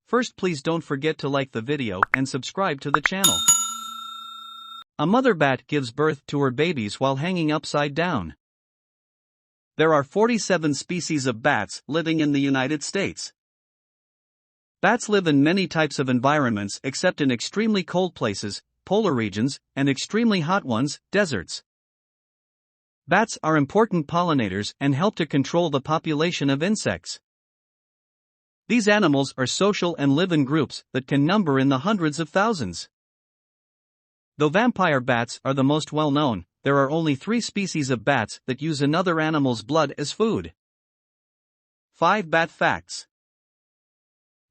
First, please don't forget to like the video and subscribe to the channel. A mother bat gives birth to her babies while hanging upside down. There are 47 species of bats living in the United States. Bats live in many types of environments except in extremely cold places, polar regions, and extremely hot ones, deserts. Bats are important pollinators and help to control the population of insects. These animals are social and live in groups that can number in the hundreds of thousands. Though vampire bats are the most well-known, there are only 3 species of bats that use another animal's blood as food. 5 bat facts.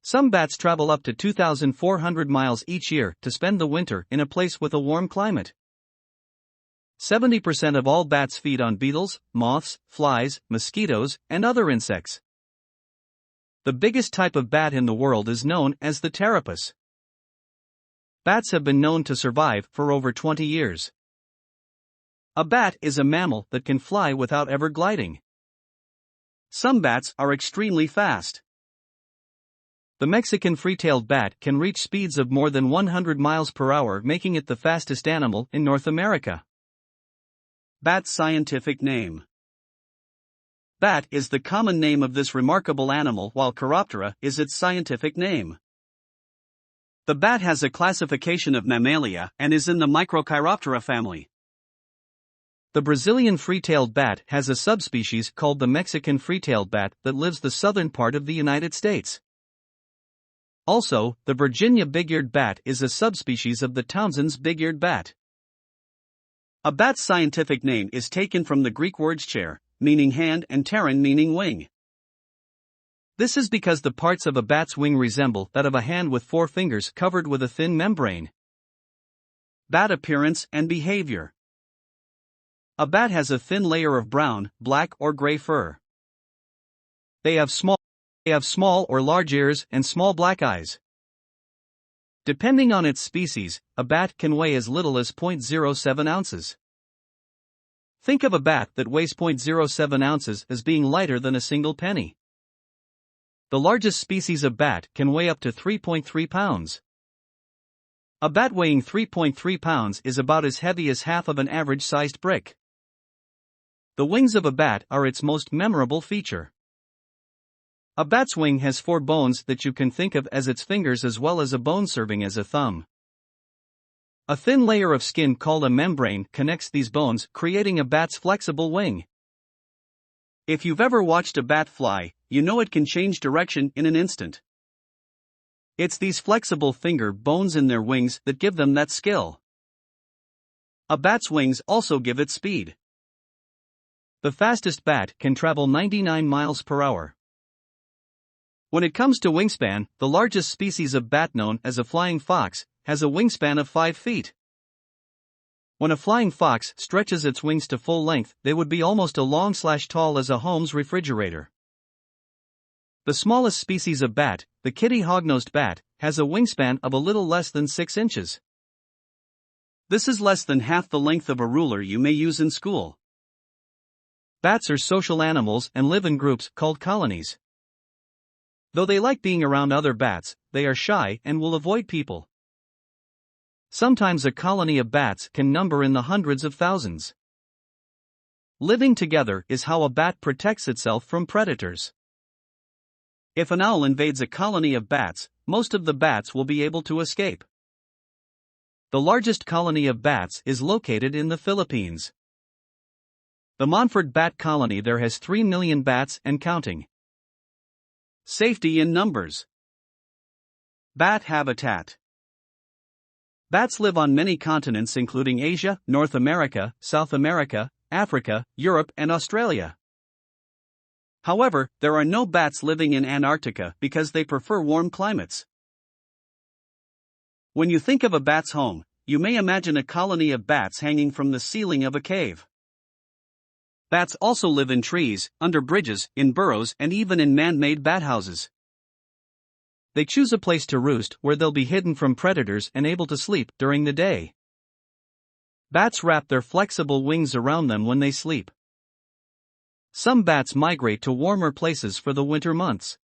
Some bats travel up to 2,400 miles each year to spend the winter in a place with a warm climate. 70% of all bats feed on beetles, moths, flies, mosquitoes, and other insects. The biggest type of bat in the world is known as the tarapus. Bats have been known to survive for over 20 years. A bat is a mammal that can fly without ever gliding. Some bats are extremely fast. The Mexican free-tailed bat can reach speeds of more than 100 miles per hour, making it the fastest animal in North America. Bat's scientific name. Bat is the common name of this remarkable animal, while Chiroptera is its scientific name. The bat has a classification of Mammalia and is in the Microchiroptera family. The Brazilian free-tailed bat has a subspecies called the Mexican free-tailed bat that lives the southern part of the United States. Also, the Virginia big-eared bat is a subspecies of the Townsend's big-eared bat. A bat's scientific name is taken from the Greek words chair, meaning hand, and pteron, meaning wing. This is because the parts of a bat's wing resemble that of a hand with 4 fingers covered with a thin membrane. Bat appearance and behavior. A bat has a thin layer of brown, black, or gray fur. They have small or large ears and small black eyes. Depending on its species, a bat can weigh as little as 0.07 ounces. Think of a bat that weighs 0.07 ounces as being lighter than a single penny. The largest species of bat can weigh up to 3.3 pounds. A bat weighing 3.3 pounds is about as heavy as half of an average-sized brick. The wings of a bat are its most memorable feature. A bat's wing has 4 bones that you can think of as its fingers, as well as a bone serving as a thumb. A thin layer of skin called a membrane connects these bones, creating a bat's flexible wing. If you've ever watched a bat fly, you know it can change direction in an instant. It's these flexible finger bones in their wings that give them that skill. A bat's wings also give it speed. The fastest bat can travel 99 miles per hour. When it comes to wingspan, the largest species of bat, known as a flying fox, has a wingspan of 5 feet. When a flying fox stretches its wings to full length, they would be almost as long/tall as a home's refrigerator. The smallest species of bat, the kitty hog-nosed bat, has a wingspan of a little less than 6 inches. This is less than half the length of a ruler you may use in school. Bats are social animals and live in groups called colonies. Though they like being around other bats, they are shy and will avoid people. Sometimes a colony of bats can number in the hundreds of thousands. Living together is how a bat protects itself from predators. If an owl invades a colony of bats, most of the bats will be able to escape. The largest colony of bats is located in the Philippines. The Montford bat colony there has 3 million bats and counting. Safety in numbers. Bat habitat. Bats live on many continents, including Asia, North America, South America, Africa, Europe, and Australia. However, there are no bats living in Antarctica because they prefer warm climates. When you think of a bat's home, you may imagine a colony of bats hanging from the ceiling of a cave. Bats also live in trees, under bridges, in burrows, and even in man-made bat houses. They choose a place to roost where they'll be hidden from predators and able to sleep during the day. Bats wrap their flexible wings around them when they sleep. Some bats migrate to warmer places for the winter months.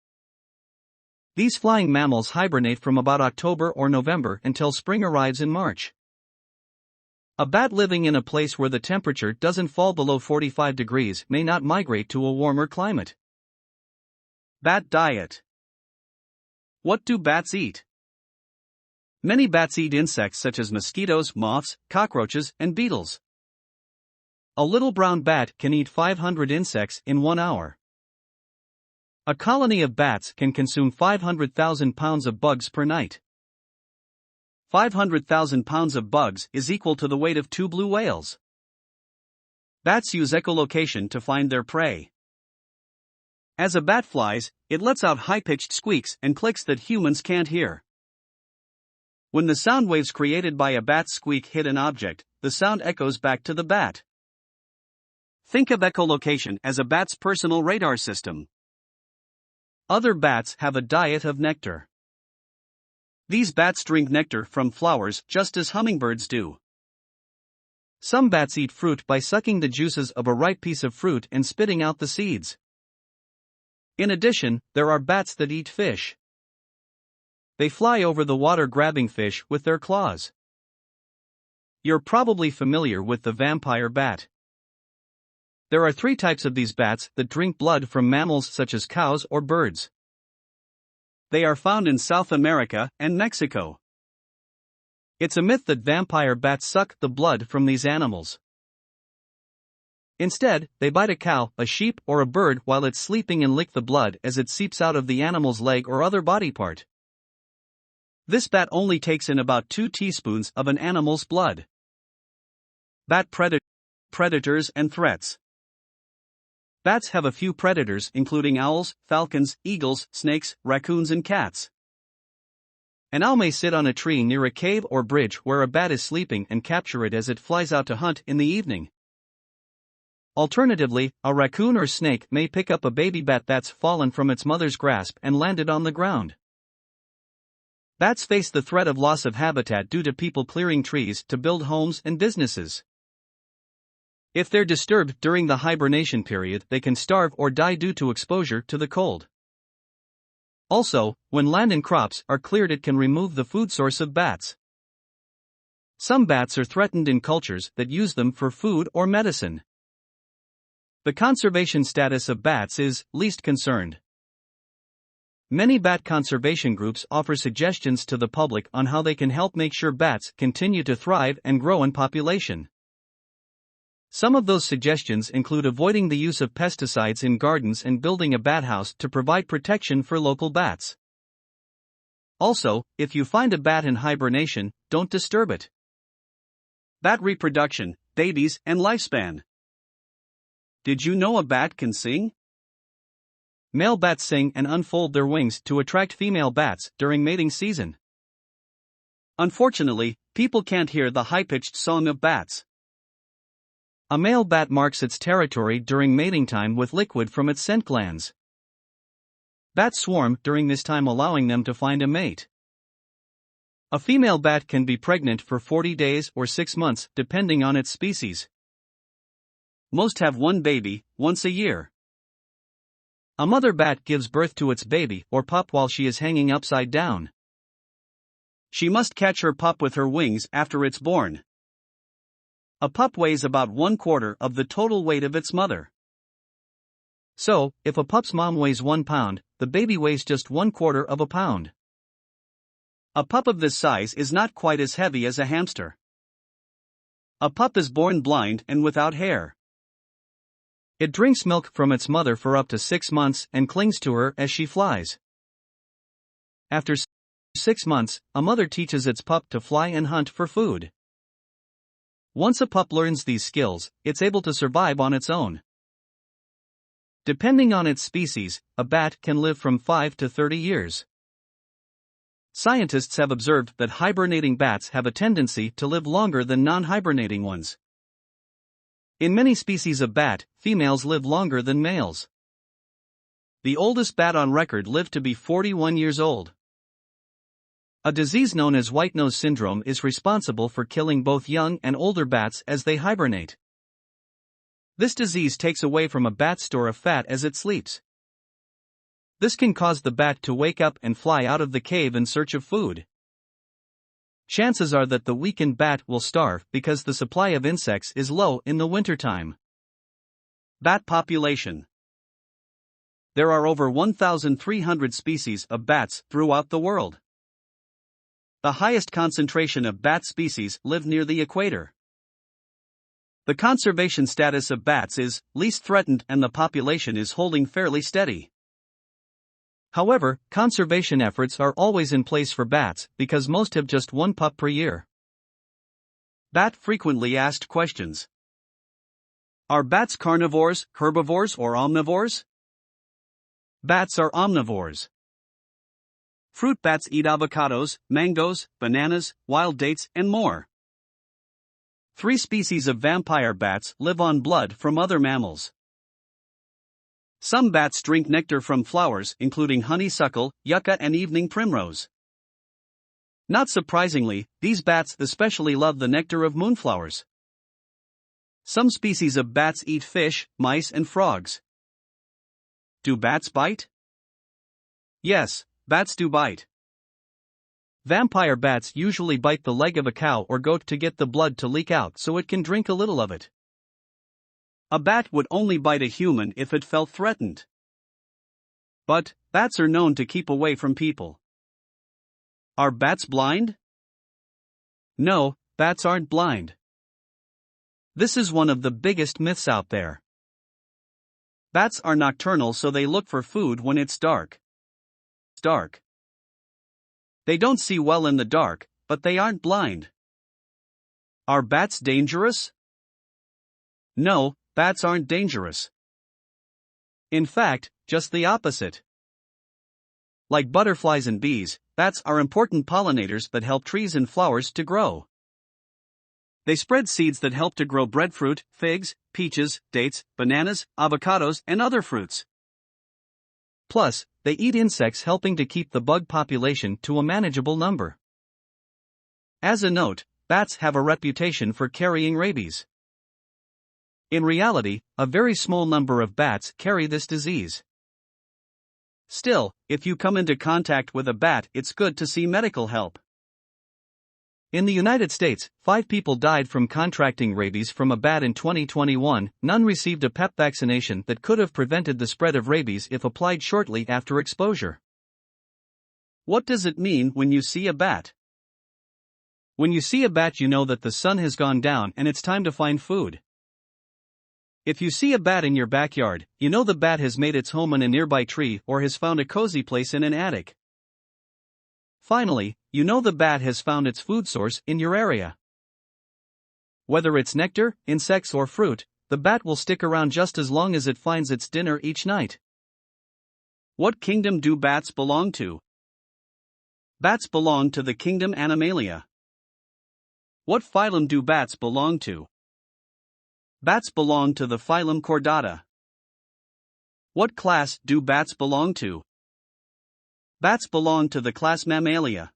These flying mammals hibernate from about October or November until spring arrives in March. A bat living in a place where the temperature doesn't fall below 45 degrees may not migrate to a warmer climate. Bat diet. What do bats eat? Many bats eat insects such as mosquitoes, moths, cockroaches, and beetles. A little brown bat can eat 500 insects in 1 hour. A colony of bats can consume 500,000 pounds of bugs per night. 500,000 pounds of bugs is equal to the weight of 2 blue whales. Bats use echolocation to find their prey. As a bat flies, it lets out high-pitched squeaks and clicks that humans can't hear. When the sound waves created by a bat's squeak hit an object, the sound echoes back to the bat. Think of echolocation as a bat's personal radar system. Other bats have a diet of nectar. These bats drink nectar from flowers just as hummingbirds do. Some bats eat fruit by sucking the juices of a ripe piece of fruit and spitting out the seeds. In addition, there are bats that eat fish. They fly over the water grabbing fish with their claws. You're probably familiar with the vampire bat. There are 3 types of these bats that drink blood from mammals such as cows or birds. They are found in South America and Mexico. It's a myth that vampire bats suck the blood from these animals. Instead, they bite a cow, a sheep, or a bird while it's sleeping and lick the blood as it seeps out of the animal's leg or other body part. This bat only takes in about 2 teaspoons of an animal's blood. Bat predators and threats. Bats have a few predators including owls, falcons, eagles, snakes, raccoons and cats. An owl may sit on a tree near a cave or bridge where a bat is sleeping and capture it as it flies out to hunt in the evening. Alternatively, a raccoon or snake may pick up a baby bat that's fallen from its mother's grasp and land it on the ground. Bats face the threat of loss of habitat due to people clearing trees to build homes and businesses. If they're disturbed during the hibernation period, they can starve or die due to exposure to the cold. Also, when land and crops are cleared, it can remove the food source of bats. Some bats are threatened in cultures that use them for food or medicine. The conservation status of bats is least concerned. Many bat conservation groups offer suggestions to the public on how they can help make sure bats continue to thrive and grow in population. Some of those suggestions include avoiding the use of pesticides in gardens and building a bat house to provide protection for local bats. Also, if you find a bat in hibernation, don't disturb it. Bat reproduction, babies, and lifespan. Did you know a bat can sing? Male bats sing and unfold their wings to attract female bats during mating season. Unfortunately, people can't hear the high-pitched song of bats. A male bat marks its territory during mating time with liquid from its scent glands. Bats swarm during this time, allowing them to find a mate. A female bat can be pregnant for 40 days or 6 months, depending on its species. Most have one baby, once a year. A mother bat gives birth to its baby or pup while she is hanging upside down. She must catch her pup with her wings after it's born. A pup weighs about 1/4 of the total weight of its mother. So, if a pup's mom weighs 1 pound, the baby weighs just 1/4 of a pound. A pup of this size is not quite as heavy as a hamster. A pup is born blind and without hair. It drinks milk from its mother for up to 6 months and clings to her as she flies. After 6 months, a mother teaches its pup to fly and hunt for food. Once a pup learns these skills, it's able to survive on its own. Depending on its species, a bat can live from 5 to 30 years. Scientists have observed that hibernating bats have a tendency to live longer than non-hibernating ones. In many species of bat, females live longer than males. The oldest bat on record lived to be 41 years old. A disease known as white nose syndrome is responsible for killing both young and older bats as they hibernate. This disease takes away from a bat's store of fat as it sleeps. This can cause the bat to wake up and fly out of the cave in search of food. Chances are that the weakened bat will starve because the supply of insects is low in the wintertime. Bat population. There are over 1,300 species of bats throughout the world. The highest concentration of bat species live near the equator. The conservation status of bats is least threatened and the population is holding fairly steady. However, conservation efforts are always in place for bats because most have just one pup per year. Bat frequently asked questions. Are bats carnivores, herbivores, or omnivores? Bats are omnivores. Fruit bats eat avocados, mangoes, bananas, wild dates, and more. 3 species of vampire bats live on blood from other mammals. Some bats drink nectar from flowers including honeysuckle, yucca and evening primrose. Not surprisingly, these bats especially love the nectar of moonflowers. Some species of bats eat fish, mice and frogs. Do bats bite? Yes, bats do bite. Vampire bats usually bite the leg of a cow or goat to get the blood to leak out so it can drink a little of it. A bat would only bite a human if it felt threatened. But, bats are known to keep away from people. Are bats blind? No, bats aren't blind. This is one of the biggest myths out there. Bats are nocturnal, so they look for food when it's dark. They don't see well in the dark, but they aren't blind. Are bats dangerous? No, bats aren't dangerous. In fact, just the opposite. Like butterflies and bees, bats are important pollinators that help trees and flowers to grow. They spread seeds that help to grow breadfruit, figs, peaches, dates, bananas, avocados, and other fruits. Plus, they eat insects, helping to keep the bug population to a manageable number. As a note, bats have a reputation for carrying rabies. In reality, a very small number of bats carry this disease. Still, if you come into contact with a bat, it's good to see medical help. In the United States, 5 people died from contracting rabies from a bat in 2021. None received a PEP vaccination that could have prevented the spread of rabies if applied shortly after exposure. What does it mean when you see a bat? When you see a bat, you know that the sun has gone down and it's time to find food. If you see a bat in your backyard, you know the bat has made its home in a nearby tree or has found a cozy place in an attic. Finally, you know the bat has found its food source in your area. Whether it's nectar, insects, or fruit, the bat will stick around just as long as it finds its dinner each night. What kingdom do bats belong to? Bats belong to the kingdom Animalia. What phylum do bats belong to? Bats belong to the phylum Chordata. What class do bats belong to? Bats belong to the class Mammalia.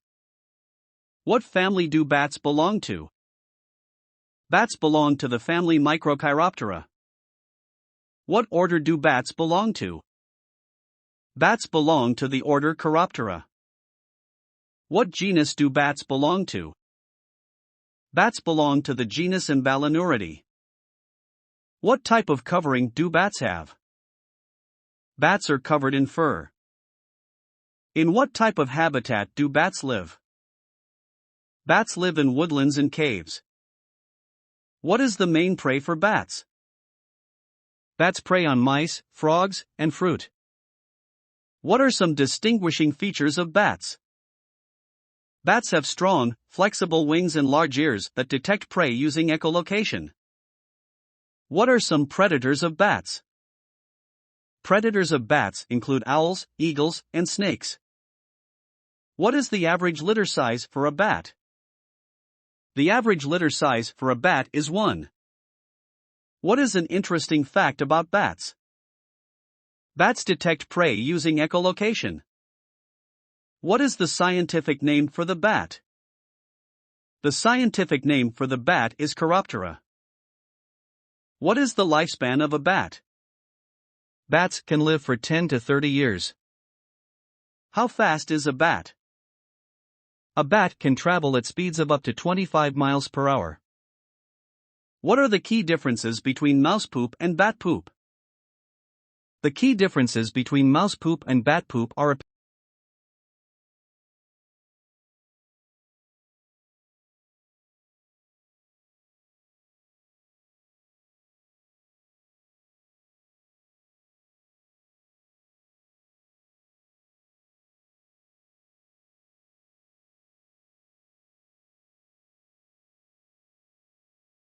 What family do bats belong to? Bats belong to the family Microchiroptera. What order do bats belong to? Bats belong to the order Chiroptera. What genus do bats belong to? Bats belong to the genus Emballonuridae. What type of covering do bats have? Bats are covered in fur. In what type of habitat do bats live? Bats live in woodlands and caves. What is the main prey for bats? Bats prey on mice, frogs, and fruit. What are some distinguishing features of bats? Bats have strong, flexible wings and large ears that detect prey using echolocation. What are some predators of bats? Predators of bats include owls, eagles, and snakes. What is the average litter size for a bat? The average litter size for a bat is 1. What is an interesting fact about bats? Bats detect prey using echolocation. What is the scientific name for the bat? The scientific name for the bat is Chiroptera. What is the lifespan of a bat? Bats can live for 10 to 30 years. How fast is a bat? A bat can travel at speeds of up to 25 miles per hour. What are the key differences between mouse poop and bat poop? The key differences between mouse poop and bat poop are